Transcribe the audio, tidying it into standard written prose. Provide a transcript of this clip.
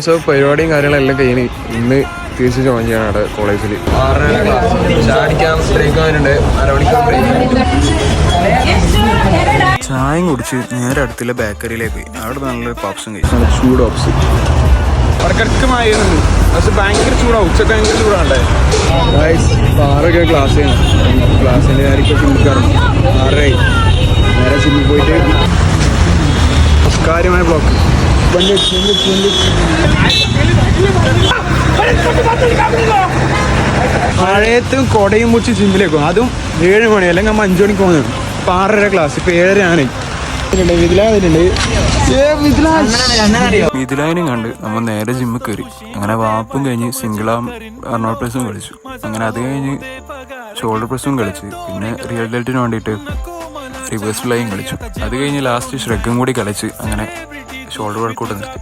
So പരിപാടിയും കാര്യങ്ങളെല്ലാം കഴിഞ്ഞ് ഇന്ന് തിരിച്ച് ജോയിൻ ചെയ്യണം അവിടെ കോളേജിൽ 6:30 ക്ലാസ് ചാടിക്കാൻ ബ്രേക്ക് ആകാനുണ്ട് 1/2 മണിക്കൂർ ബ്രേക്ക്. ചായയും കുടിച്ച് നേരെ അടുത്തുള്ള ബേക്കറിയിലേക്ക് പോയി. അവിടെ നല്ലൊരു പപ്സും കഴിച്ചു. ചൂട് ഓപ്സ് ഇടക്കിടക്കുമായിരുന്നു പക്ഷെ ഭയങ്കര ചൂടാണ്. ഉച്ചക്ക് ഭയങ്കര ചൂടാണ്ടേ. 6 ക്ലാസ് ചെയ്യണം. ക്ലാസ്സിൻ്റെ കാര്യമൊക്കെ ചിന്തിക്കാറുണ്ട്. 6:30 നേരെ സിനിമ പോയിട്ട് കാര്യമായ ബ്ലോക്ക്. മഴയത്തും കൊടയും മുറിച്ച് ജിമ്മിലേക്കും. അതും 7 മണി അല്ലെങ്കിൽ 5 മണിക്ക് പോകുന്നത്. ഇപ്പം 6:30 ക്ലാസ്, ഇപ്പം 7:30 ആണ്. മിഥിലായനും കണ്ട് നമ്മൾ നേരെ ജിമ്മിൽ കയറി. അങ്ങനെ വാപ്പും കഴിഞ്ഞ് സിംഗിളാം അർണോൾഡ് പ്രസും കളിച്ചു. അങ്ങനെ അത് കഴിഞ്ഞ് ഷോൾഡർ പ്രസും കളിച്ച് പിന്നെ റിയൽ ഡെൽറ്റിന് വേണ്ടിയിട്ട് റിവേഴ്സ് ഫ്ലൈയും കളിച്ചു. അത് കഴിഞ്ഞ് ലാസ്റ്റ് ഷ്രെഗും കൂടി കളിച്ച് അങ്ങനെ ഷോൾഡർ വർക്കൗട്ട് നിർത്തി.